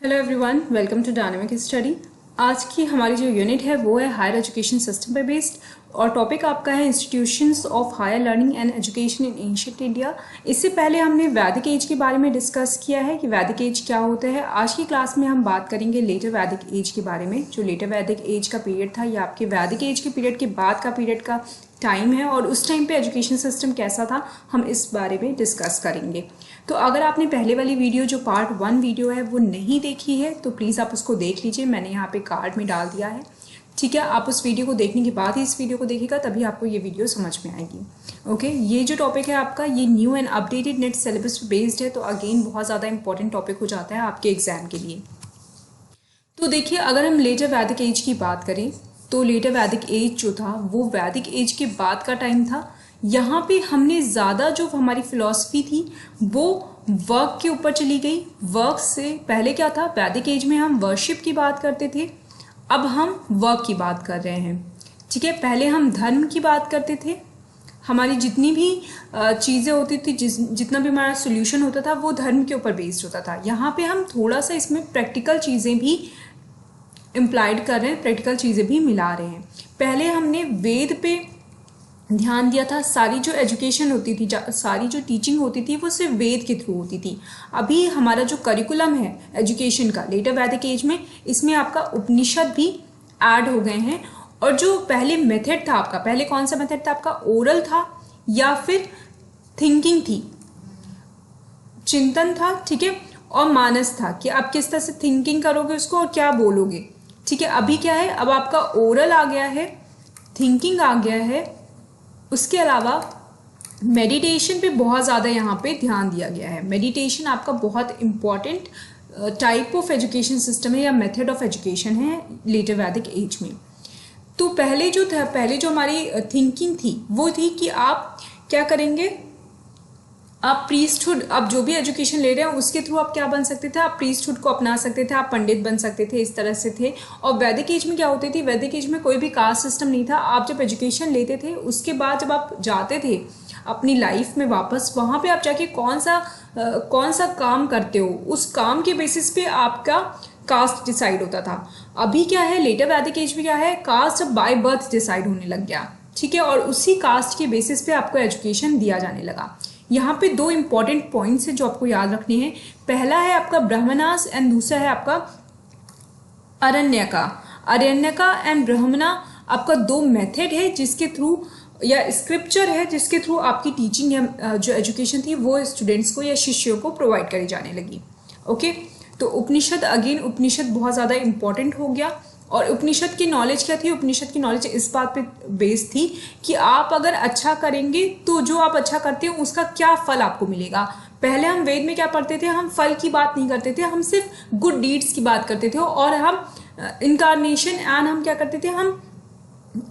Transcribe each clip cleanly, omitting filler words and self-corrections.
Hello everyone, welcome to dynamic study. आज की हमारी जो यूनिट है वो है हायर एजुकेशन सिस्टम पे बेस्ड और टॉपिक आपका है institutions of higher learning and education in ancient India. इससे पहले हमने वैदिक एज के बारे में डिस्कस किया है कि वैदिक एज क्या होता है। आज की क्लास में हम बात करेंगे लेटर वैदिक एज के बारे में। जो लेटर वैदिक एज का पीरियड था या आपके वैदिक एज के पीरियड के बाद का पीरियड का टाइम है और उस टाइम पे एजुकेशन सिस्टम कैसा था, हम इस बारे में डिस्कस करेंगे। तो अगर आपने पहले वाली वीडियो जो पार्ट 1 वीडियो है वो नहीं देखी है तो प्लीज़ आप उसको देख लीजिए, मैंने यहाँ पे कार्ड में डाल दिया है। ठीक है, आप उस वीडियो को देखने के बाद ही इस वीडियो को देखिएगा, तभी आपको ये वीडियो समझ में आएगी। ओके, ये जो टॉपिक है आपका ये new and updated net syllabus पे बेस्ड है, तो अगेन बहुत ज़्यादा इंपॉर्टेंट टॉपिक हो जाता है आपके एग्जाम के लिए। तो देखिए, अगर हम लेटर वैदिक एज की बात करें तो लेटर वैदिक एज जो था वो वैदिक एज के बाद का टाइम था। यहाँ पे हमने ज़्यादा जो हमारी फिलॉसफी थी वो वर्क के ऊपर चली गई। वर्क से पहले क्या था, वैदिक एज में हम वर्शिप की बात करते थे, अब हम वर्क की बात कर रहे हैं। ठीक है, पहले हम धर्म की बात करते थे, हमारी जितनी भी चीज़ें होती थी, जितना भी हमारा सोल्यूशन होता था वो धर्म के ऊपर बेस्ड होता था। यहाँ पे हम थोड़ा सा इसमें प्रैक्टिकल चीज़ें भी इम्प्लाइड कर रहे हैं, प्रैक्टिकल चीज़ें भी मिला रहे हैं। पहले हमने वेद पे ध्यान दिया था, सारी जो एजुकेशन होती थी, सारी जो टीचिंग होती थी वो सिर्फ वेद के थ्रू होती थी। अभी हमारा जो करिकुलम है एजुकेशन का लेटर वैदिक एज में, इसमें आपका उपनिषद भी ऐड हो गए हैं। और जो पहले मेथड था आपका, पहले कौन सा मेथड था आपका, ओरल था या फिर थिंकिंग थी, चिंतन था, ठीक है, और मानस था कि आप किस तरह से थिंकिंग करोगे उसको और क्या बोलोगे। ठीक है, अभी क्या है, अब आपका ओरल आ गया है, थिंकिंग आ गया है, उसके अलावा मेडिटेशन पे बहुत ज़्यादा यहाँ पे ध्यान दिया गया है। मेडिटेशन आपका बहुत important type of education system है या मेथड ऑफ एजुकेशन है लेटर वैदिक एज में। तो पहले जो था, पहले जो हमारी थिंकिंग थी वो थी कि आप क्या करेंगे, आप प्रीस्टहुड, आप जो भी एजुकेशन ले रहे हैं उसके थ्रू आप क्या बन सकते थे, आप प्रीस्टहुड को अपना सकते थे, आप पंडित बन सकते थे, इस तरह से थे। और वैदिक एज में क्या होती थी, वैदिक एज में कोई भी कास्ट सिस्टम नहीं था। आप जब एजुकेशन लेते थे उसके बाद जब आप जाते थे अपनी लाइफ में वापस, वहाँ पे आप जाके कौन सा काम करते हो, उस काम के बेसिस पे आपका कास्ट डिसाइड होता था। अभी क्या है, लेटर वैदिक एज में क्या है, कास्ट अब बाय बर्थ डिसाइड होने लग गया। ठीक है, और उसी कास्ट के बेसिस पे आपको एजुकेशन दिया जाने लगा। यहाँ पे दो इंपॉर्टेंट पॉइंट्स हैं जो आपको याद रखने हैं। पहला है आपका ब्राह्मणास एंड दूसरा है आपका अरण्यका। अरण्यका एंड ब्राह्मणा आपका दो मेथड है जिसके थ्रू, या स्क्रिप्चर है जिसके थ्रू आपकी टीचिंग या जो एजुकेशन थी वो स्टूडेंट्स को या शिष्यों को प्रोवाइड करी जाने लगी। ओके, तो उपनिषद, अगेन उपनिषद बहुत ज़्यादा इंपॉर्टेंट हो गया। और उपनिषद की नॉलेज क्या थी, उपनिषद की नॉलेज इस बात पे बेस्ड थी कि आप अगर अच्छा करेंगे तो जो आप अच्छा करते हो उसका क्या फल आपको मिलेगा। पहले हम वेद में क्या पढ़ते थे, हम फल की बात नहीं करते थे, हम सिर्फ गुड डीड्स की बात करते थे, और हम इनकारनेशन एंड हम क्या करते थे, हम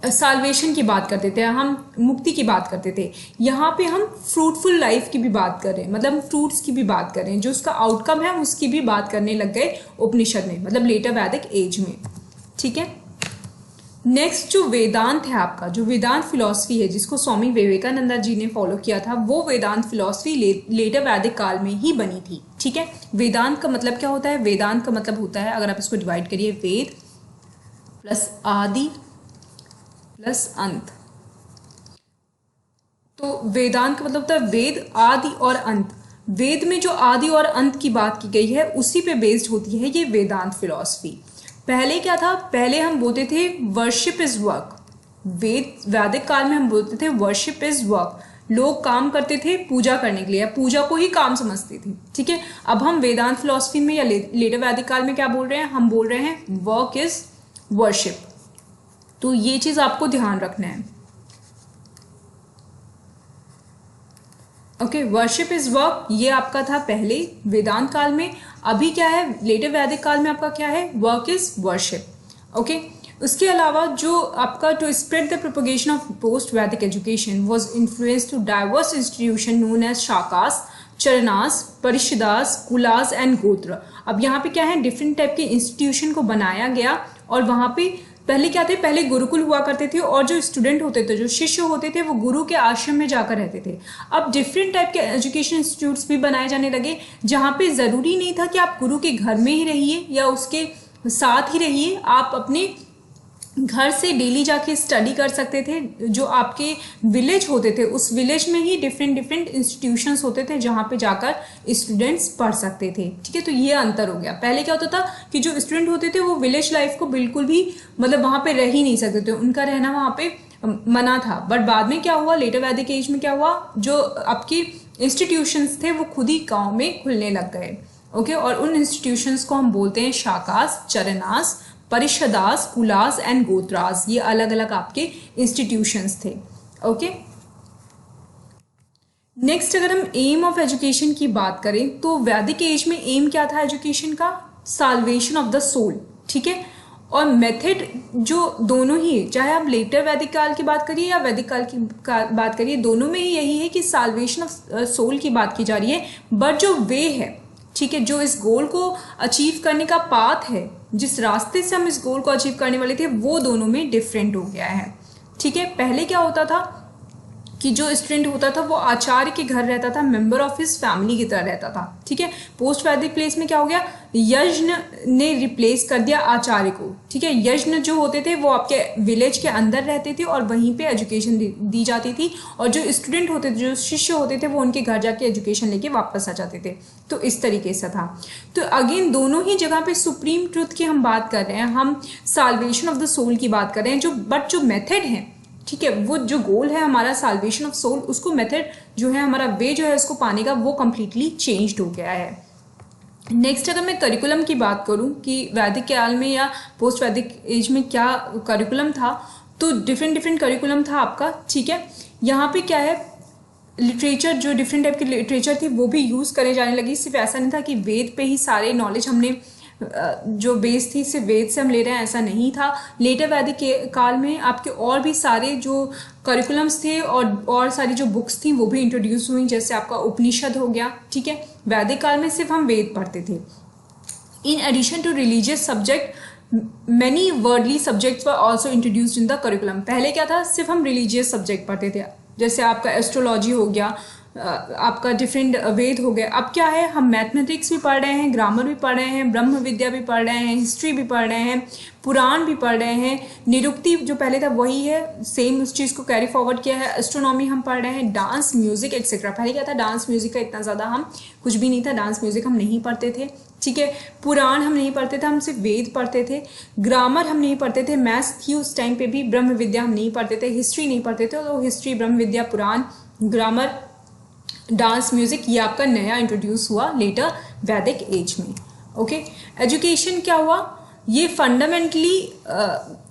साल्वेशन की बात करते थे, हम मुक्ति की बात करते थे। यहाँ पे हम फ्रूटफुल लाइफ की भी बात कर रहे हैं, मतलब फ्रूट्स की भी बात कर रहे हैं, जो उसका आउटकम है उसकी भी बात करने लग गए उपनिषद में, मतलब लेटर वैदिक एज में। ठीक है, नेक्स्ट जो वेदांत है आपका, जो वेदांत फिलॉसफी है जिसको स्वामी विवेकानंद जी ने फॉलो किया था, वो वेदांत फिलॉसफी लेटर वैदिक काल में ही बनी थी। ठीक है, वेदांत का मतलब क्या होता है, वेदांत का मतलब होता है, अगर आप इसको डिवाइड करिए, वेद प्लस आदि प्लस अंत। तो वेदांत का मतलब होता है वेद, आदि और अंत। वेद में जो आदि और अंत की बात की गई है उसी पे बेस्ड होती है ये वेदांत फिलॉसफी। पहले क्या था, पहले हम बोलते थे वर्शिप इज वर्क। वैदिक काल में हम बोलते थे वर्शिप इज वर्क। लोग काम करते थे पूजा करने के लिए, पूजा को ही काम समझते थे। ठीक है, अब हम वेदांत फिलॉसफी में या लेटर वैदिक काल में क्या बोल रहे हैं, हम बोल रहे हैं वर्क इज वर्शिप। तो ये चीज आपको ध्यान रखना है। ओके, वर्शिप इज वर्क, ये आपका था पहले वेदांत काल में। अभी क्या है, लेटर वैदिक काल में आपका क्या है, वर्क इज वर्शिप। ओके, उसके अलावा जो आपका to spread the propagation of post Vedic education was influence to diverse institution known as shakhas, charanas, parishadas, kulas and gotra. अब यहाँ पे क्या है, डिफरेंट टाइप के इंस्टीट्यूशन को बनाया गया और वहाँ पे पहले क्या थे, पहले गुरुकुल हुआ करते थे और जो स्टूडेंट होते थे, जो शिष्य होते थे, वो गुरु के आश्रम में जाकर रहते थे। अब डिफरेंट टाइप के एजुकेशन इंस्टीट्यूट्स भी बनाए जाने लगे, जहाँ पे ज़रूरी नहीं था कि आप गुरु के घर में ही रहिए या उसके साथ ही रहिए, आप अपने घर से डेली जाके स्टडी कर सकते थे। जो आपके विलेज होते थे, उस विलेज में ही डिफरेंट डिफरेंट इंस्टीट्यूशंस होते थे जहाँ पे जाकर स्टूडेंट्स पढ़ सकते थे। ठीक है, तो ये अंतर हो गया। पहले क्या होता था कि जो स्टूडेंट होते थे वो विलेज लाइफ को बिल्कुल भी मतलब वहाँ पे रह ही नहीं सकते थे, उनका रहना वहाँ पे मना था। बट बाद में क्या हुआ, लेटर वैदिक एज में क्या हुआ, जो आपके इंस्टीट्यूशंस थे वो खुद ही गाँव में खुलने लग गए। ओके, और उन इंस्टीट्यूशंस को हम बोलते हैं शाकास, चरनास, परिषदास, कुलास एंड गोत्रास। ये अलग अलग आपके इंस्टीट्यूशंस थे। ओके, नेक्स्ट अगर हम एम ऑफ एजुकेशन की बात करें तो वैदिक एज में एम क्या था एजुकेशन का, साल्वेशन ऑफ द सोल। ठीक है, और मेथड जो दोनों ही, चाहे आप लेटर वैदिक काल की बात करिए या वैदिक काल की बात करिए, दोनों में ही यही है कि साल्वेशन ऑफ सोल की बात की जा रही है। बट जो वे है, ठीक है, जो इस गोल को अचीव करने का पाथ है, जिस रास्ते से हम इस गोल को अचीव करने वाले थे, वो दोनों में डिफरेंट हो गया है। ठीक है, पहले क्या होता था कि जो स्टूडेंट होता था वो आचार्य के घर रहता था, मेंबर ऑफ हिज फैमिली की तरह रहता था। ठीक है, पोस्ट वैदिक प्लेस में क्या हो गया, यज्ञ ने रिप्लेस कर दिया आचार्य को। ठीक है, यज्ञ जो होते थे वो आपके विलेज के अंदर रहते थे और वहीं पे एजुकेशन दी जाती थी, और जो स्टूडेंट होते थे, जो शिष्य होते थे, वो उनके घर जाके एजुकेशन लेके वापस आ जाते थे। तो इस तरीके से था। तो अगेन दोनों ही जगह पे सुप्रीम ट्रुथ की हम बात कर रहे हैं, हम साल्वेशन ऑफ द सोल की बात कर रहे हैं। जो मेथड है, ठीक है, वो जो गोल है हमारा साल्वेशन ऑफ सोल, उसको मेथड जो है हमारा वे जो है उसको पाने का, वो कम्प्लीटली चेंज्ड हो गया है। नेक्स्ट अगर मैं करिकुलम की बात करूं कि वैदिक काल में या पोस्ट वैदिक एज में क्या करिकुलम था, तो डिफरेंट करिकुलम था आपका। ठीक है, यहाँ पे क्या है, लिटरेचर, जो डिफरेंट टाइप की लिटरेचर थी वो भी यूज़ करे जाने लगी। सिर्फ ऐसा नहीं था कि वेद पे ही सारे नॉलेज हमने जो बेस थी सिर्फ वेद से हम ले रहे हैं, ऐसा नहीं था। लेटर वैदिक काल में आपके और भी सारे जो करिकुलम्स थे और सारी जो बुक्स थी वो भी इंट्रोड्यूस हुई, जैसे आपका उपनिषद हो गया। ठीक है, वैदिक काल में सिर्फ हम वेद पढ़ते थे। In addition to religious subject many worldly subjects were also introduced in the curriculum. पहले क्या था, सिर्फ हम रिलीजियस सब्जेक्ट पढ़ते थे, जैसे आपका एस्ट्रोलॉजी हो गया, आपका डिफरेंट वेद हो गया। अब क्या है, हम मैथमेटिक्स भी पढ़ रहे हैं, ग्रामर भी पढ़ रहे हैं, ब्रह्म विद्या भी पढ़ रहे हैं, हिस्ट्री भी पढ़ रहे हैं, पुराण भी पढ़ रहे हैं, निरुक्ति जो पहले था वही है, सेम उस चीज़ को कैरी फॉरवर्ड किया है, एस्ट्रोनॉमी हम पढ़ रहे हैं, डांस, म्यूजिक एक्सेट्रा। पहले क्या था, डांस म्यूजिक का इतना ज़्यादा हम कुछ भी नहीं था, डांस म्यूजिक हम नहीं पढ़ते थे। ठीक है, पुराण हम नहीं पढ़ते थे, हम सिर्फ वेद पढ़ते थे, ग्रामर हम नहीं पढ़ते थे, मैथ्स थी उस टाइम पे भी, ब्रह्म विद्या हम नहीं पढ़ते थे, हिस्ट्री नहीं पढ़ते थे। तो हिस्ट्री, ब्रह्म विद्या, पुराण, ग्रामर, डांस, म्यूजिक, ये आपका नया इंट्रोड्यूस हुआ लेटर वैदिक एज में। ओके, एजुकेशन क्या हुआ, ये फंडामेंटली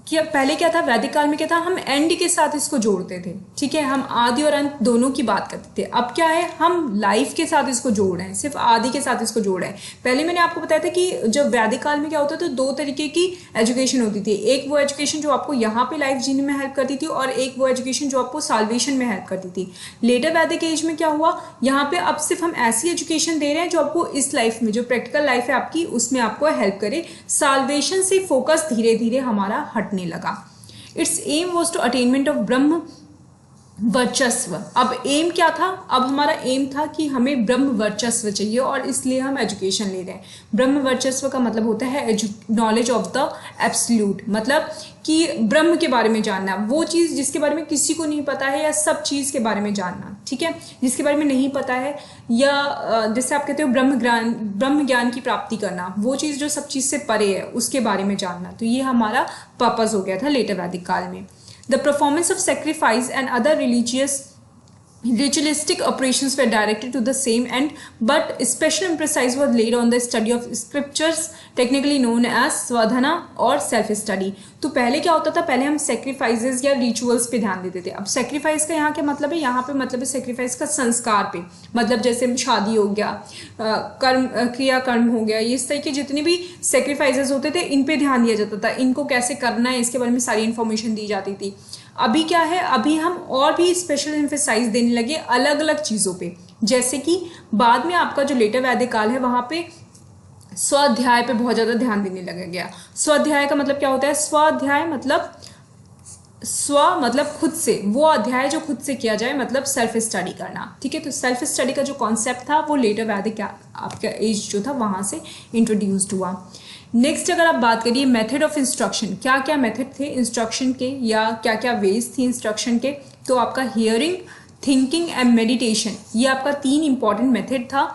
क्या पहले क्या था, वैदिक काल में क्या था, हम एंड के साथ इसको जोड़ते थे। ठीक है, हम आदि और अंत दोनों की बात करते थे। अब क्या है, हम लाइफ के साथ इसको जोड़ रहे हैं, सिर्फ आदि के साथ इसको जोड़ रहे हैं। पहले मैंने आपको बताया था कि जब वैदिक काल में क्या होता था, दो तरीके की एजुकेशन होती थी। एक वो एजुकेशन जो आपको यहाँ पे लाइफ जीने में हेल्प करती थी, और एक वो एजुकेशन जो आपको साल्वेशन में हेल्प करती थी। लेटर वैदिक एज में क्या हुआ, यहाँ पे अब सिर्फ हम ऐसी एजुकेशन दे रहे हैं जो आपको इस लाइफ में, जो प्रैक्टिकल लाइफ है आपकी, उसमें आपको हेल्प करे। साल्वेशन से फोकस धीरे धीरे हमारा हटने लगा। Its aim was to attainment of ब्रह्म वर्चस्व। अब एम क्या था, अब हमारा एम था कि हमें ब्रह्म वर्चस्व चाहिए, और इसलिए हम एजुकेशन ले रहे हैं। ब्रह्म वर्चस्व का मतलब होता है नॉलेज ऑफ द एब्सोल्यूट, मतलब कि ब्रह्म के बारे में जानना, वो चीज़ जिसके बारे में किसी को नहीं पता है, या सब चीज़ के बारे में जानना। ठीक है, जिसके बारे में नहीं पता है, या जैसे आप कहते हो ब्रह्म ज्ञान की प्राप्ति करना, वो चीज़ जो सब चीज़ से परे है उसके बारे में जानना। तो ये हमारा पर्पस हो गया था लेटर वैदिक काल में। The performance of sacrifice and other ritualistic operations were directed to the same end, but special emphasis was laid on the study of scriptures, technically known as swadhana और self study। तो पहले क्या होता था, पहले हम sacrifices या rituals पे ध्यान देते थे। अब sacrifice का यहाँ क्या मतलब है, यहाँ पे मतलब है sacrifice का संस्कार पे, मतलब जैसे शादी हो गया, क्रियाकर्म हो गया, ये इस तरह के जितने भी sacrifices होते थे इन पे ध्यान दिया जाता था, इनको कैसे करना है इसके बारे में सारी इन्फॉर्मेशन दी जाती थी। अभी क्या है, अभी हम और भी स्पेशल एम्फेसाइज देने लगे अलग अलग चीज़ों पे, जैसे कि बाद में आपका जो लेटर वैदिक काल है वहाँ पे स्वाध्याय पे बहुत ज़्यादा ध्यान देने लगा गया। स्वाध्याय का मतलब क्या होता है? स्वाध्याय मतलब मतलब खुद से, वो अध्याय जो खुद से किया जाए, मतलब सेल्फ स्टडी करना। ठीक है, तो सेल्फ स्टडी का जो कॉन्सेप्ट था वो लेटर वैदिक आपका एज जो था वहाँ से इंट्रोड्यूस्ड हुआ। नेक्स्ट अगर आप बात करिए मेथड ऑफ इंस्ट्रक्शन, क्या क्या मेथड थे इंस्ट्रक्शन के या क्या क्या वेज थी इंस्ट्रक्शन के, तो आपका हियरिंग, थिंकिंग एंड मेडिटेशन, ये आपका 3 इंपॉर्टेंट मेथड था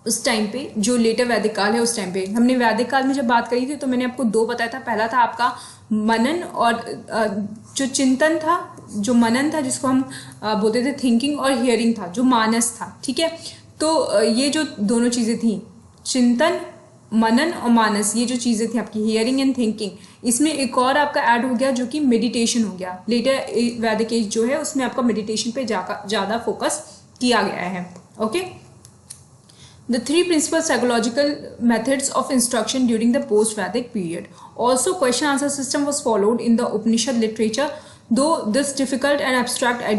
उस टाइम पे, जो लेटर वैदिक काल है उस टाइम पे। हमने वैदिक काल में जब बात करी थी तो मैंने आपको 2 बताया था। पहला था आपका मनन और जो चिंतन था, जो मनन था जिसको हम बोलते थे थिंकिंग, और हियरिंग था जो मानस था। ठीक है, तो ये जो दोनों चीज़ें थी, चिंतन, मनन और मानस, ये जो चीज़ें थी आपकी हियरिंग एंड थिंकिंग, इसमें एक और आपका ऐड हो गया जो कि मेडिटेशन हो गया। लेटर वैदिक एज जो है उसमें आपका मेडिटेशन पे ज़्यादा फोकस किया गया है। Okay, The 3 principal psychological methods of instruction during the post-Vedic period. Also, question-answer system was followed in the Upanishad literature. Though this difficult and abstract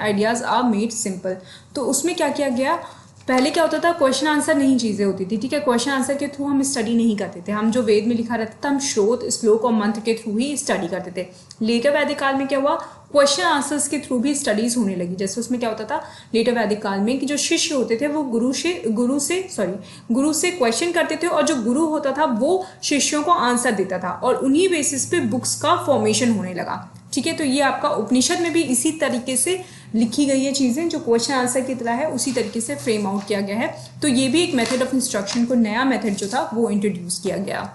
ideas are made simple. तो उसमें क्या किया गया? पहले क्या होता था, क्वेश्चन आंसर नहीं चीज़ें होती थी। ठीक है, क्वेश्चन आंसर के थ्रू हम स्टडी नहीं करते थे। हम जो वेद में लिखा रहता था हम श्रोत, श्लोक और मंत्र के थ्रू ही स्टडी करते थे। लेटर वैदिक काल में क्या हुआ, क्वेश्चन आंसर्स के थ्रू भी स्टडीज होने लगी। जैसे उसमें क्या होता था लेटर वैदिक काल में कि जो शिष्य होते थे वो गुरु से क्वेश्चन करते थे, और जो गुरु होता था वो शिष्यों को आंसर देता था, और उन्हीं बेसिस पे बुक्स का फॉर्मेशन होने लगा। ठीक है, तो ये आपका उपनिषद में भी इसी तरीके से लिखी गई है चीज़ें, जो क्वेश्चन आंसर की तरह है, उसी तरीके से फ्रेम आउट किया गया है। तो ये भी एक मेथड ऑफ इंस्ट्रक्शन को, नया मेथड जो था वो इंट्रोड्यूस किया गया।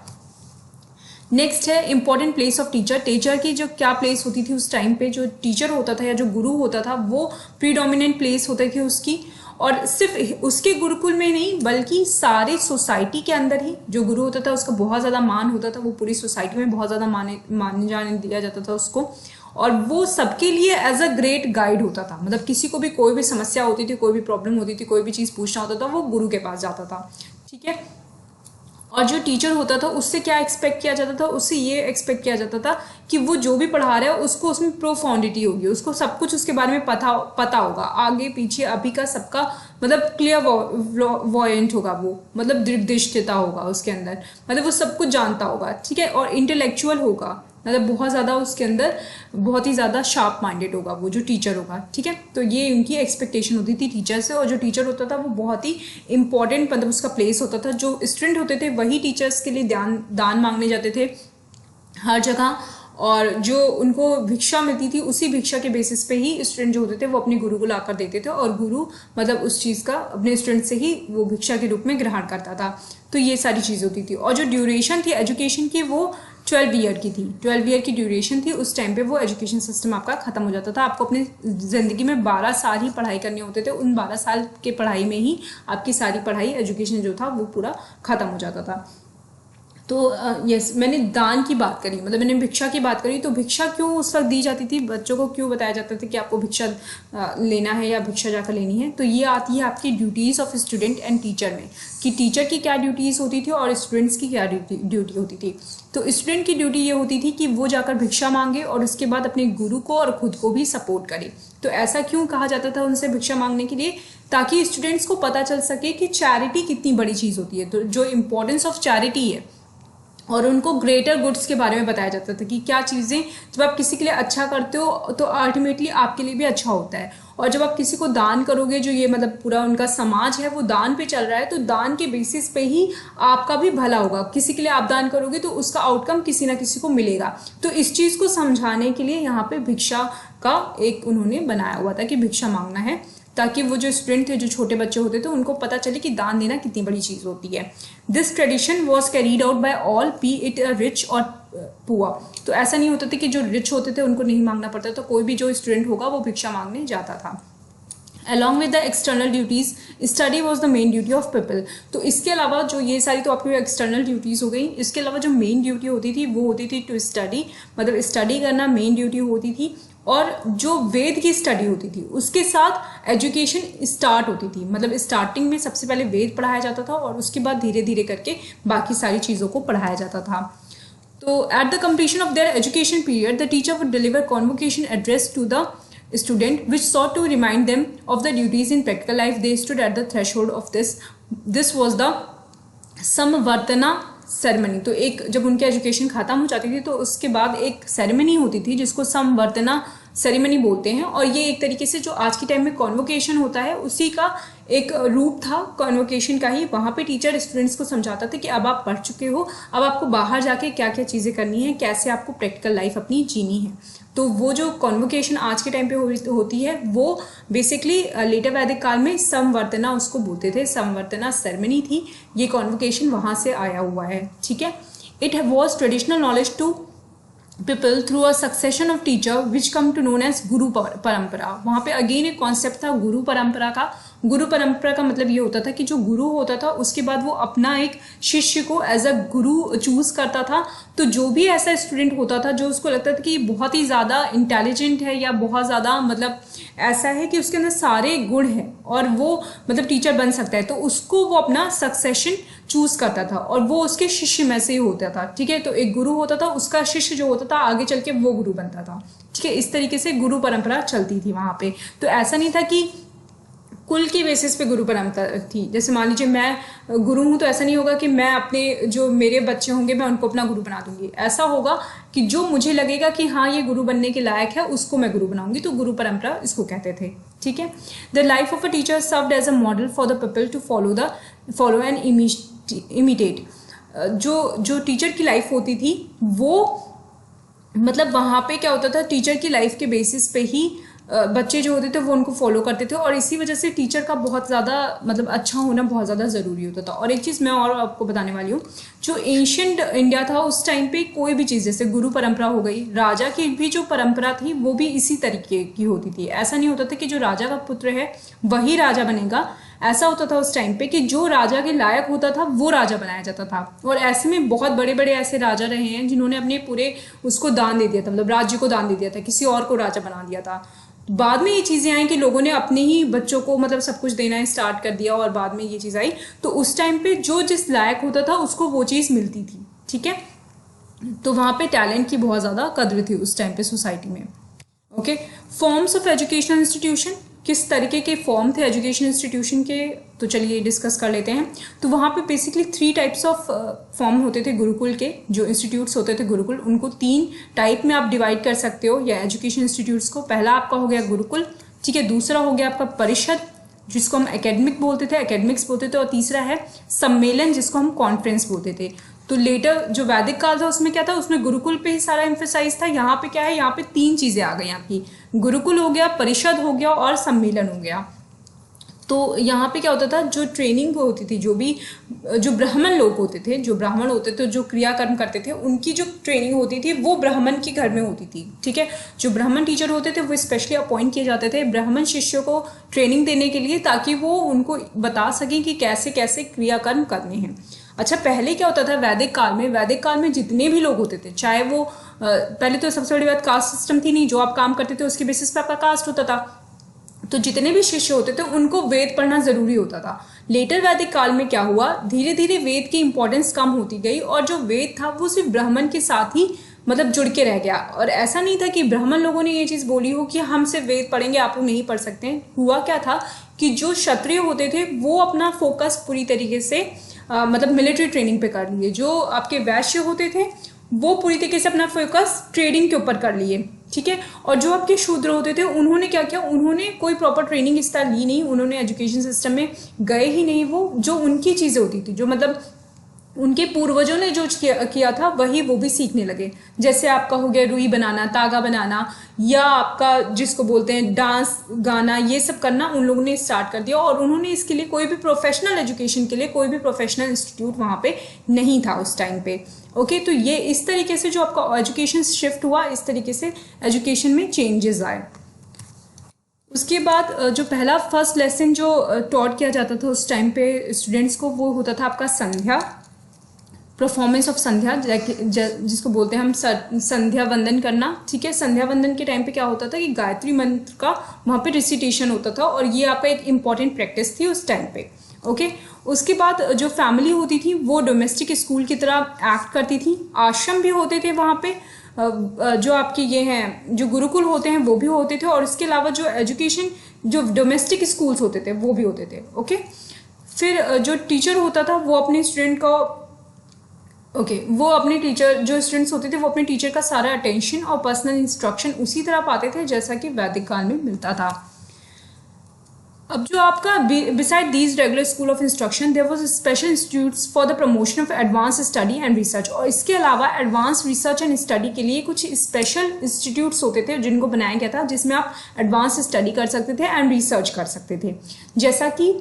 नेक्स्ट है important place of teacher. Teacher की जो क्या प्लेस होती थी उस टाइम पे, जो टीचर होता था या जो गुरु होता था वो प्रीडोमिनेंट प्लेस होती थी उसकी, और सिर्फ उसके गुरुकुल में नहीं बल्कि सारे सोसाइटी के अंदर ही जो गुरु होता था उसका बहुत ज़्यादा मान होता था। वो पूरी सोसाइटी में बहुत ज़्यादा माने जाने दिया जाता था उसको, और वो सबके लिए एज अ ग्रेट गाइड होता था। मतलब किसी को भी कोई भी समस्या होती थी, कोई भी प्रॉब्लम होती थी, कोई भी चीज़ पूछना होता था, वो गुरु के पास जाता था। ठीक है, और जो टीचर होता था उससे क्या एक्सपेक्ट किया जाता था, उससे ये एक्सपेक्ट किया जाता था कि वो जो भी पढ़ा रहा है उसको उसमें प्रोफाउंडिटी होगी, उसको सब कुछ उसके बारे में पता होगा, आगे पीछे अभी का सबका मतलब क्लियर वॉयेंट होगा, वो मतलब दृष्टिता होगा उसके अंदर, मतलब वो सब कुछ जानता होगा। ठीक है, और इंटेलेक्चुअल होगा, मतलब बहुत ज़्यादा उसके अंदर बहुत ही ज़्यादा शार्प माइंडेड होगा वो जो टीचर होगा। ठीक है, तो ये उनकी एक्सपेक्टेशन होती थी टीचर से, और जो टीचर होता था वो बहुत ही इंपॉर्टेंट, मतलब उसका प्लेस होता था। जो स्टूडेंट होते थे वही टीचर्स के लिए दान मांगने जाते थे हर जगह, और जो उनको भिक्षा मिलती थी उसी भिक्षा के बेसिस पे ही स्टूडेंट जो होते थे वो अपने गुरु को लाकर देते थे, और गुरु मतलब उस चीज़ का अपने स्टूडेंट से ही वो भिक्षा के रूप में ग्रहण करता था। तो ये सारी चीज़ होती थी, और जो ड्यूरेशन थी एजुकेशन की वो 12 ईयर की थी। 12 ईयर की ड्यूरेशन थी। उस टाइम पे वो एजुकेशन सिस्टम आपका खत्म हो जाता था। आपको अपनी ज़िंदगी में 12 साल ही पढ़ाई करने होते थे, उन 12 साल के पढ़ाई में ही आपकी सारी पढ़ाई एजुकेशन जो था वो पूरा खत्म हो जाता था। तो यस, मैंने दान की बात करी, मतलब मैंने भिक्षा की बात करी। तो भिक्षा क्यों उस वक्त दी जाती थी, बच्चों को क्यों बताया जाता था कि आपको भिक्षा लेना है या भिक्षा जाकर लेनी है, तो ये आती है आपकी duties of student and teacher में, कि टीचर की क्या ड्यूटीज़ होती थी और स्टूडेंट्स की क्या ड्यूटी होती थी। तो स्टूडेंट की ड्यूटी ये होती थी कि वो जाकर भिक्षा मांगे और उसके बाद अपने गुरु को और खुद को भी सपोर्ट करे। तो ऐसा क्यों कहा जाता था उनसे भिक्षा मांगने के लिए, ताकि स्टूडेंट्स को पता चल सके कि चैरिटी कितनी बड़ी चीज़ होती है, तो जो इम्पोर्टेंस ऑफ चैरिटी है, और उनको ग्रेटर गुड्स के बारे में बताया जाता था कि क्या चीज़ें जब आप किसी के लिए अच्छा करते हो तो अल्टीमेटली आपके लिए भी अच्छा होता है, और जब आप किसी को दान करोगे, जो ये मतलब पूरा उनका समाज है वो दान पे चल रहा है, तो दान के बेसिस पे ही आपका भी भला होगा। किसी के लिए आप दान करोगे तो उसका आउटकम किसी ना किसी को मिलेगा। तो इस चीज़ को समझाने के लिए यहाँ पे भिक्षा का एक उन्होंने बनाया हुआ था कि भिक्षा मांगना है, ताकि वो जो स्टूडेंट थे, जो छोटे बच्चे होते थे, उनको पता चले कि दान देना कितनी बड़ी चीज़ होती है। This tradition was carried out by all, B it rich और पुअर। तो ऐसा नहीं होता था कि जो रिच होते थे उनको नहीं मांगना पड़ता, तो कोई भी जो स्टूडेंट होगा वो भिक्षा मांगने जाता था। Along with the external duties, study was the main duty of people. तो इसके अलावा जो ये सारी तो आपकी एक्सटर्नल ड्यूटीज़ हो गई, इसके अलावा जो मेन ड्यूटी होती थी वो होती थी टू स्टडी, मतलब स्टडी करना मेन ड्यूटी होती थी। और जो वेद की स्टडी होती थी उसके साथ एजुकेशन स्टार्ट होती थी, मतलब स्टार्टिंग में सबसे पहले वेद पढ़ाया जाता था और उसके बाद धीरे धीरे करके बाकी सारी चीज़ों को पढ़ाया जाता था। तो at the completion of their education period the teacher would deliver convocation address to the student which sought to remind them of the duties in practical life. They stood at the threshold of this. This was the samavartana ceremony. तो एक जब उनकी education खत्म हो जाती थी तो उसके बाद एक सेरेमनी होती थी जिसको समवर्तना सेरेमनी बोलते हैं, और ये एक तरीके से जो आज के टाइम में कॉन्वोकेशन होता है उसी का एक रूप था कॉन्वोकेशन का ही. वहाँ पे टीचर स्टूडेंट्स को समझाता था कि अब आप पढ़ चुके हो, अब आपको बाहर जाके क्या क्या चीज़ें करनी है, कैसे आपको प्रैक्टिकल लाइफ अपनी जीनी है. तो वो जो कॉन्वोकेशन आज के टाइम पे होती है वो बेसिकली लेटर वैदिक काल में समवर्तना उसको बोलते थे, समवर्तना सेरेमनी थी. ये कॉन्वोकेशन वहाँ से आया हुआ है. ठीक है. It was traditional knowledge to people through a succession of teacher which come to known as गुरु परंपरा. वहाँ पे अगेन एक कॉन्सेप्ट था गुरु परंपरा का. गुरु परंपरा का मतलब ये होता था कि जो गुरु होता था उसके बाद वो अपना एक शिष्य को एज अ गुरु चूज करता था. तो जो भी ऐसा स्टूडेंट होता था जो उसको लगता था कि बहुत ही ज़्यादा इंटेलिजेंट है या बहुत ज़्यादा मतलब ऐसा है कि उसके अंदर सारे गुण हैं और वो मतलब टीचर बन सकता है, तो उसको वो अपना सक्सेशन चूज करता था और वो उसके शिष्य में से ही होता था. ठीक है. तो एक गुरु होता था, उसका शिष्य जो होता था आगे चल के वो गुरु बनता था. ठीक है. इस तरीके से गुरु परंपरा चलती थी वहाँ पे. तो ऐसा नहीं था कि कुल की बेसिस पे गुरु परंपरा थी. जैसे मान लीजिए मैं गुरु हूँ तो ऐसा नहीं होगा कि मैं अपने जो मेरे बच्चे होंगे मैं उनको अपना गुरु बना दूंगी. ऐसा होगा कि जो मुझे लगेगा कि हाँ ये गुरु बनने के लायक है उसको मैं गुरु बनाऊंगी. तो गुरु परंपरा इसको कहते थे. ठीक है. The life of a teacher served as a model for the people to follow and imitate. जो टीचर की लाइफ होती थी वो मतलब वहाँ पे क्या होता था, टीचर की लाइफ के बेसिस पे ही बच्चे जो होते थे वो उनको फॉलो करते थे और इसी वजह से टीचर का बहुत ज़्यादा मतलब अच्छा होना बहुत ज़्यादा ज़रूरी होता था. और एक चीज़ मैं और आपको बताने वाली हूँ, जो एंशियंट इंडिया था उस टाइम पे कोई भी चीज़ जैसे गुरु परंपरा हो गई, राजा की भी जो परंपरा थी वो भी इसी तरीके की होती थी. ऐसा नहीं होता था कि जो राजा का पुत्र है वही राजा बनेगा. ऐसा होता था उस टाइम पे कि जो राजा के लायक होता था वो राजा बनाया जाता था. और ऐसे में बहुत बड़े बड़े ऐसे राजा रहे हैं जिन्होंने अपने पूरे उसको दान दे दिया था, मतलब राज्य को दान दे दिया था, किसी और को राजा बना दिया था. बाद में ये चीज़ें आई कि लोगों ने अपने ही बच्चों को मतलब सब कुछ देना स्टार्ट कर दिया और बाद में ये चीज़ आई. तो उस टाइम पे जो जिस लायक होता था उसको वो चीज़ मिलती थी. ठीक है. तो वहाँ पे टैलेंट की बहुत ज़्यादा कद्र थी उस टाइम पे सोसाइटी में. Okay. Forms of educational institution, किस तरीके के फॉर्म थे एजुकेशन इंस्टीट्यूशन के, तो चलिए डिस्कस कर लेते हैं. तो वहाँ पे बेसिकली 3 टाइप्स ऑफ फॉर्म होते थे गुरुकुल के. जो इंस्टीट्यूट्स होते थे गुरुकुल उनको 3 टाइप में आप डिवाइड कर सकते हो या एजुकेशन इंस्टीट्यूट्स को. पहला आपका हो गया गुरुकुल. ठीक है. दूसरा हो गया आपका परिषद जिसको हम एकेडमिक्स बोलते थे और तीसरा है सम्मेलन जिसको हम कॉन्फ्रेंस बोलते थे. तो लेटर जो वैदिक काल था उसमें क्या था, उसमें गुरुकुल पे ही सारा एम्फेसाइज था. यहाँ पे क्या है, यहाँ पे 3 चीजें आ गई आपकी, गुरुकुल हो गया, परिषद हो गया और सम्मेलन हो गया. तो यहाँ पे क्या होता था, जो ट्रेनिंग होती थी, जो ब्राह्मण लोग होते थे, जो क्रियाकर्म करते थे, उनकी जो ट्रेनिंग होती थी वो ब्राह्मण के घर में होती थी. ठीक है. जो ब्राह्मण टीचर होते थे वो स्पेशली अपॉइंट किए जाते थे ब्राह्मण शिष्यों को ट्रेनिंग देने के लिए, ताकि वो उनको बता सकें कि कैसे कैसे क्रियाकर्म करने हैं. अच्छा, पहले क्या होता था वैदिक काल में जितने भी लोग होते थे, चाहे वो पहले तो सबसे बड़ी बात कास्ट सिस्टम थी नहीं, जो आप काम करते थे उसके बेसिस पे आपका कास्ट होता था. तो जितने भी शिष्य होते थे उनको वेद पढ़ना जरूरी होता था. लेटर वैदिक काल में क्या हुआ, धीरे धीरे वेद की इंपॉर्टेंस कम होती गई और जो वेद था वो सिर्फ ब्राह्मण के साथ ही मतलब जुड़ के रह गया. और ऐसा नहीं था कि ब्राह्मण लोगों ने ये चीज़ बोली हो कि हम सिर्फ वेद पढ़ेंगे, आप लोग नहीं पढ़ सकते. हुआ क्या था कि जो क्षत्रिय होते थे वो अपना फोकस पूरी तरीके से मतलब मिलिट्री ट्रेनिंग पे कर लिए. जो आपके वैश्य होते थे वो पूरी तरीके से अपना फोकस ट्रेडिंग के ऊपर कर लिए. ठीक है. और जो आपके शूद्र होते थे उन्होंने क्या किया, उन्होंने कोई प्रॉपर ट्रेनिंग इस तरह ली नहीं, उन्होंने एजुकेशन सिस्टम में गए ही नहीं. वो जो उनकी चीज़ें होती थी, जो मतलब उनके पूर्वजों ने जो किया था वही वो भी सीखने लगे. जैसे आपका हो गया रुई बनाना, तागा बनाना, या आपका जिसको बोलते हैं डांस गाना, ये सब करना उन लोगों ने स्टार्ट कर दिया. और उन्होंने इसके लिए कोई भी प्रोफेशनल एजुकेशन के लिए कोई भी प्रोफेशनल इंस्टीट्यूट वहाँ पे नहीं था उस टाइम पे. ओके. तो ये इस तरीके से जो आपका एजुकेशन शिफ्ट हुआ, इस तरीके से एजुकेशन में चेंजेस आए. उसके बाद जो पहला फर्स्ट लेसन जो टॉट किया जाता था उस टाइम पे स्टूडेंट्स को, वो होता था आपका संध्या, परफॉर्मेंस ऑफ संध्या, जिसको बोलते हैं हम संध्या वंदन करना. ठीक है. संध्या वंदन के टाइम पे क्या होता था कि गायत्री मंत्र का वहाँ पे रिसिटेशन होता था और ये आपका एक इम्पॉर्टेंट प्रैक्टिस थी उस टाइम पे. ओके. उसके बाद जो फैमिली होती थी वो डोमेस्टिक स्कूल की तरह एक्ट करती थी. आश्रम भी होते थे वहाँ पे जो आपके ये हैं जो गुरुकुल होते हैं वो भी होते थे, और इसके अलावा जो एजुकेशन जो डोमेस्टिक स्कूल्स होते थे वो भी होते थे। ओके, फिर जो टीचर होता था वो अपने स्टूडेंट का वो अपने टीचर जो स्टूडेंट्स होते थे वो अपने टीचर का सारा अटेंशन और पर्सनल इंस्ट्रक्शन उसी तरह पाते थे जैसा कि वैदिक काल में मिलता था। अब जो आपका beside these regular school of instruction there was special institutes for the promotion of advance study and research, और इसके अलावा एडवांस रिसर्च एंड स्टडी के लिए कुछ स्पेशल इंस्टीट्यूट्स होते थे जिनको बनाया गया था, जिसमें आप एडवांस स्टडी कर सकते थे एंड रिसर्च कर सकते थे। जैसा कि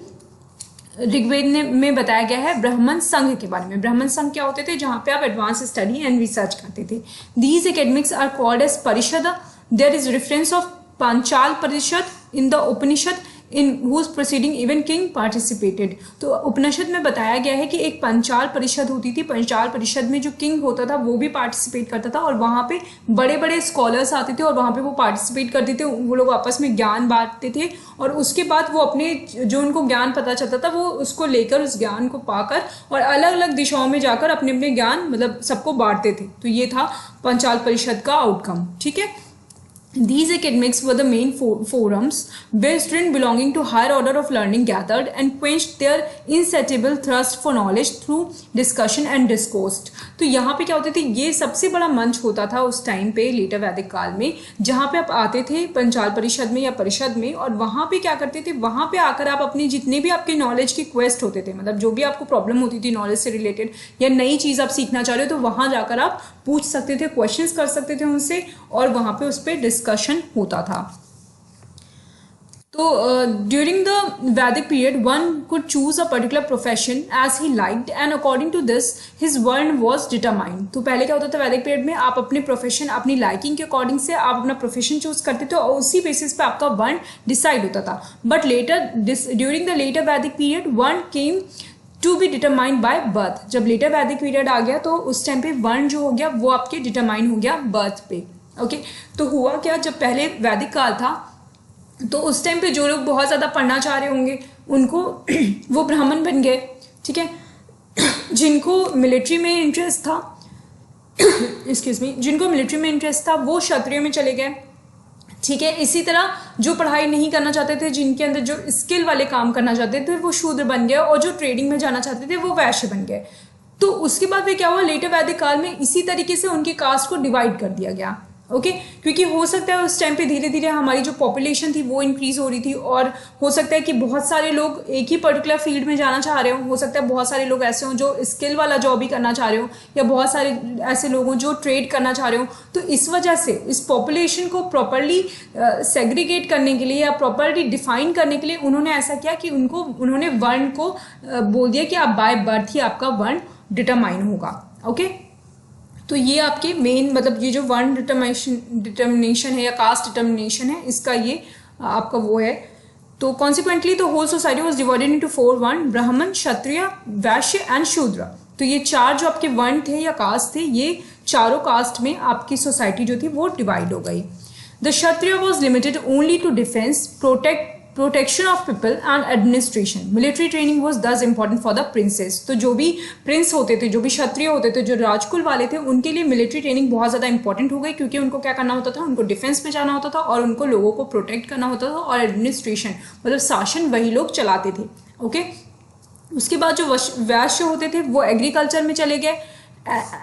ऋग्वेद में बताया गया है ब्राह्मण संघ के बारे में। ब्राह्मण संघ क्या होते थे, जहाँ पे आप एडवांस स्टडी एंड रिसर्च करते थे। These academics are called as parishad. There is reference of Panchal parishad in the Upanishad in whose proceeding even king participated. तो उपनिषद में बताया गया है कि एक पंचाल परिषद होती थी। पंचाल परिषद में जो किंग होता था वो भी पार्टिसिपेट करता था, और वहाँ पे बड़े बड़े स्कॉलर्स आते थे और वहाँ पे वो पार्टिसिपेट करते थे। वो लोग आपस में ज्ञान बांटते थे, और उसके बाद वो अपने जो उनको ज्ञान पता चलता था वो उसको लेकर उस ज्ञान को पाकर और अलग अलग दिशाओं में जाकर अपने अपने ज्ञान मतलब सबको बांटते थे। तो ये था पंचाल परिषद का आउटकम। ठीक है, these academics were the main forums where students belonging to higher order of learning gathered and quenched their insatiable thirst for knowledge through discussion and discourse। तो यहाँ पे क्या होते थे, ये सबसे बड़ा मंच होता था उस टाइम पे लेटर वैदिक काल में, जहाँ पे आप आते थे पंचाल परिषद में या परिषद में, और वहाँ पे क्या करते थे, वहाँ पे आकर आप अपनी जितने भी आपके नॉलेज के क्वेस्ट होते थे, मतलब जो भी आपको प्रॉब्लम होती थी नॉलेज से रिलेटेड या नई चीज़ आप सीखना चाह रहे हो, तो वहाँ जाकर आप पूछ सकते थे, क्वेश्चंस कर सकते थे उनसे, और वहाँ पे उस पर डिस्कशन होता था। तो during the Vedic period one could choose a particular profession as he liked and according to this his वर्ण वॉज डिटरमाइंड। तो पहले क्या होता था, वैदिक पीरियड में आप अपने प्रोफेशन अपनी लाइकिंग के अकॉर्डिंग से आप अपना प्रोफेशन चूज करते थे और उसी बेसिस पे आपका वर्ण डिसाइड होता था। But later during the later Vedic period वर्ण came to be determined by birth. जब लेटर वैदिक पीरियड आ गया तो उस टाइम पे वर्ण जो हो गया वो आपके डिटरमाइन हो गया बर्थ पे। ओके, तो हुआ क्या, जब पहले वैदिक काल था तो उस टाइम पे जो लोग बहुत ज़्यादा पढ़ना चाह रहे होंगे उनको वो ब्राह्मण बन गए। ठीक है, जिनको मिलिट्री में इंटरेस्ट था एक्सक्यूज मी, जिनको मिलिट्री में इंटरेस्ट था वो क्षत्रिय में चले गए। ठीक है, इसी तरह जो पढ़ाई नहीं करना चाहते थे, जिनके अंदर जो स्किल वाले काम करना चाहते थे वो शूद्र बन गए, और जो ट्रेडिंग में जाना चाहते थे वो वैश्य बन गए। तो उसके बाद भी क्या हुआ, लेटर वैदिक काल में इसी तरीके से उनकी कास्ट को डिवाइड कर दिया गया। ओके, क्योंकि हो सकता है उस टाइम पे धीरे धीरे हमारी जो पॉपुलेशन थी वो इंक्रीज हो रही थी, और हो सकता है कि बहुत सारे लोग एक ही पर्टिकुलर फील्ड में जाना चाह रहे हो सकता है बहुत सारे लोग ऐसे हों जो स्किल वाला जॉब ही करना चाह रहे हो, या बहुत सारे ऐसे लोग हों जो ट्रेड करना चाह रहे हो। तो इस वजह से इस पॉपुलेशन को प्रॉपरली सेग्रीगेट करने के लिए या प्रॉपरली डिफाइन करने के लिए उन्होंने ऐसा किया कि उन्होंने वर्ण को बोल दिया कि आप बाय बर्थ ही आपका वर्ण डिटरमाइन होगा। ओके, तो ये आपके मेन मतलब ये जो वर्ण डिटर्मिनेशन है या कास्ट डिटर्मिनेशन है, इसका ये आपका वो है। तो कॉन्सिक्वेंटली तो whole society was divided into 4 वर्ण, ब्राह्मण, क्षत्रिय, वैश्य एंड शूद्र। तो ये 4 जो आपके वर्ण थे या कास्ट थे, ये चारों कास्ट में आपकी सोसाइटी जो थी वो डिवाइड हो गई। The Kshatriya was limited only to defence, protection of people and administration. Military training was thus important for the princes. तो जो भी प्रिंस होते थे, जो भी क्षत्रिय होते थे, जो राजकुल वाले थे, उनके लिए मिलिट्री ट्रेनिंग बहुत ज़्यादा इंपॉर्टेंट हो गई, क्योंकि उनको क्या करना होता था, उनको डिफेंस में जाना होता था और उनको लोगों को प्रोटेक्ट करना होता था, और एडमिनिस्ट्रेशन मतलब शासन वही लोग चलाते थे। ओके, उसके बाद जो वैश्य होते थे वो एग्रीकल्चर में चले गए।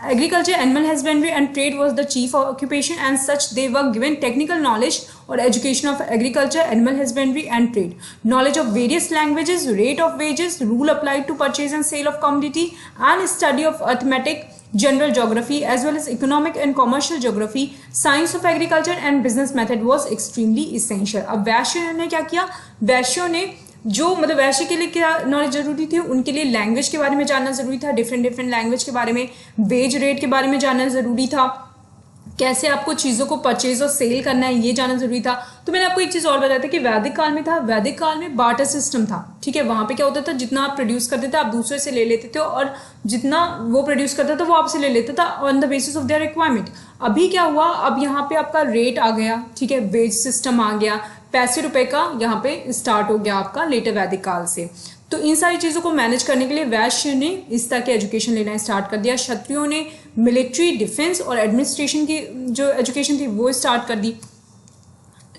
Agriculture, animal husbandry and trade was the chief occupation, and such they were given technical knowledge or education of agriculture, animal husbandry and trade, knowledge of various languages, rate of wages, rule applied to purchase and sale of commodity, and study of arithmetic, general geography as well as economic and commercial geography, science of agriculture and business method was extremely essential। अब वैश्यों ने क्या किया, वैश्यों ने जो मतलब वैश्य के लिए क्या नॉलेज जरूरी थी, उनके लिए लैंग्वेज के बारे में जानना जरूरी था, डिफरेंट लैंग्वेज के बारे में, वेज रेट के बारे में जानना जरूरी था, कैसे आपको चीज़ों को परचेज और सेल करना है ये जानना जरूरी था। तो मैंने आपको एक चीज़ और बताया था कि वैदिक काल में था, वैदिक काल में बार्टर सिस्टम था। ठीक है, वहाँ पे क्या होता था, जितना आप प्रोड्यूस करते थे आप दूसरे से ले लेते थे, और जितना वो प्रोड्यूस करता था वो आपसे ले लेता था on the basis of their requirement. अभी क्या हुआ, अब यहाँ पे आपका रेट आ गया। ठीक है, वेज सिस्टम आ गया, पैसे रुपए का यहाँ पे स्टार्ट हो गया आपका लेटर वैदिक काल से। तो इन सारी चीज़ों को मैनेज करने के लिए वैश्य ने इस तरह के एजुकेशन लेना स्टार्ट कर दिया। क्षत्रियों ने मिलिट्री, डिफेंस और एडमिनिस्ट्रेशन की जो एजुकेशन थी वो स्टार्ट कर दी।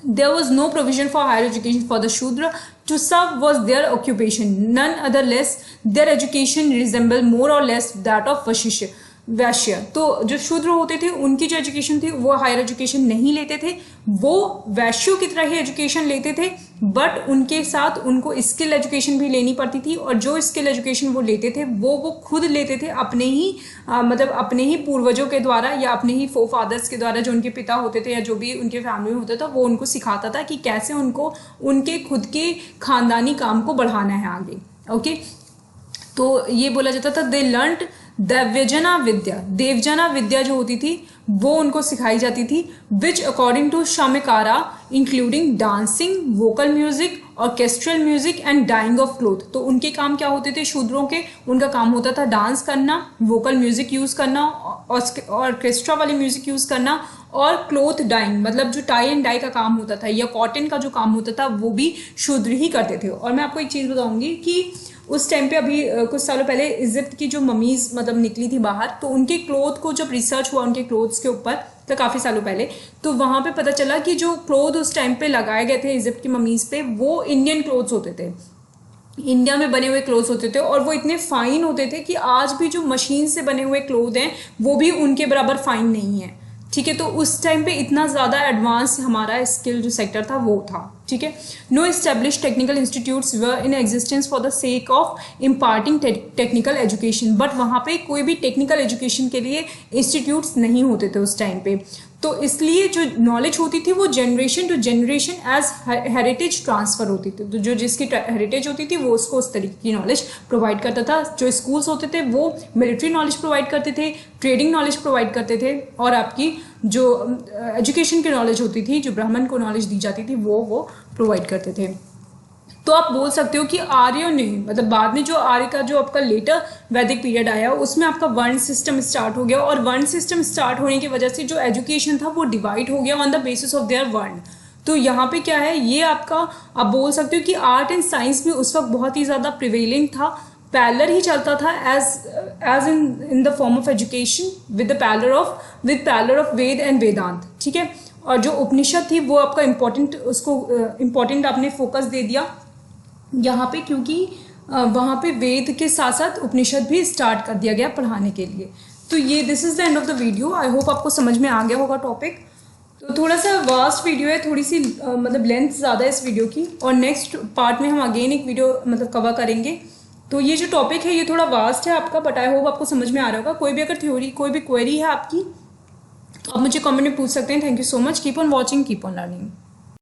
There was no provision for higher education for the Shudra. To serve was their occupation, none other less. Their education resembled more or less that of वैश्य। तो जो शूद्र होते थे उनकी जो एजुकेशन थी वो हायर एजुकेशन नहीं लेते थे, वो वैश्यों की तरह ही एजुकेशन लेते थे, बट उनके साथ उनको स्किल एजुकेशन भी लेनी पड़ती थी। और जो स्किल एजुकेशन वो लेते थे वो खुद लेते थे अपने ही मतलब अपने ही पूर्वजों के द्वारा या अपने ही फोरफादर्स के द्वारा, जो उनके पिता होते थे या जो भी उनके फैमिली में होता था वो उनको सिखाता था कि कैसे उनको उनके खुद के खानदानी काम को बढ़ाना है आगे। ओके, तो ये बोला जाता था दे लर्नड देवजना विद्या। देवजना विद्या जो होती थी वो उनको सिखाई जाती थी, which according to Shamikara including dancing, vocal music, orchestral music and dyeing of cloth. तो उनके काम क्या होते थे शूद्रों के? उनका काम होता था डांस करना, वोकल म्यूजिक यूज करना, ऑर्केस्ट्रा वाली म्यूजिक यूज करना, और क्लोथ डाइंग मतलब जो टाई एंड डाई का काम होता था या कॉटन का जो काम होता था वो भी शूद्र ही करते थे। और मैं आपको एक चीज़ बताऊंगी कि उस टाइम पे अभी कुछ सालों पहले इजिप्ट की जो ममीज मतलब निकली थी बाहर, तो उनके क्लोथ को जब रिसर्च हुआ उनके क्लोथ्स के ऊपर, तो काफ़ी सालों पहले, तो वहाँ पे पता चला कि जो क्लोथ उस टाइम पे लगाए गए थे इजिप्ट की ममीज पे वो इंडियन क्लोथ्स होते थे, इंडिया में बने हुए क्लोथ्स होते थे। और वो इतने फाइन होते थे कि आज भी जो मशीन से बने हुए क्लोथ हैं वो भी उनके बराबर फाइन नहीं है। ठीक है, तो उस टाइम पे इतना ज़्यादा एडवांस हमारा स्किल जो सेक्टर था वो था। ठीक है, no establish technical institutes were in existence for the sake of imparting technical education, but वहाँ पे कोई भी टेक्निकल एजुकेशन के लिए इंस्टीट्यूट्स नहीं होते थे उस टाइम पे। तो इसलिए जो नॉलेज होती थी वो generation to generation as heritage transfer होती थी। तो जो जिसकी हेरिटेज होती थी वो उसको उस तरीके की नॉलेज प्रोवाइड करता था। जो स्कूल्स होते थे वो मिलिट्री नॉलेज प्रोवाइड करते थे, ट्रेडिंग नॉलेज प्रोवाइड करते थे, और आपकी जो एजुकेशन की नॉलेज होती थी, जो ब्राह्मण को नॉलेज दी जाती थी वो प्रोवाइड करते थे। तो आप बोल सकते हो कि आर्यों ने मतलब बाद में जो आर्य का जो आपका लेटर वैदिक पीरियड आया उसमें आपका वर्ण सिस्टम स्टार्ट हो गया, और वर्ण सिस्टम स्टार्ट होने की वजह से जो एजुकेशन था वो डिवाइड हो गया on the basis of their वर्ण। तो यहाँ पे क्या है, ये आपका आप बोल सकते हो कि आर्ट एंड साइंस भी उस वक्त बहुत ही ज़्यादा प्रिवेलिंग था, पैरेलल ही चलता था as in the form of education with parallel of Veda and Vedanta. ठीक है, और जो उपनिषद थी वो आपका इम्पोर्टेंट आपने फोकस दे दिया यहाँ पे, क्योंकि वहाँ पे वेद के साथ साथ उपनिषद भी स्टार्ट कर दिया गया पढ़ाने के लिए। तो ये this is the end of the video. I hope आपको समझ में आ गया होगा टॉपिक। तो थोड़ा सा वास्ट वीडियो है, थोड़ी सी मतलब लेंथ ज़्यादा है इस वीडियो की, और नेक्स्ट पार्ट में हम अगेन एक वीडियो मतलब कवर करेंगे। तो ये जो टॉपिक है ये थोड़ा वास्ट है आपका, बट आई होप आपको समझ में आ रहा होगा। कोई भी अगर थ्योरी कोई भी क्वेरी है आपकी तो आप मुझे कमेंट में पूछ सकते हैं। Thank you so much, keep on watching, keep on learning.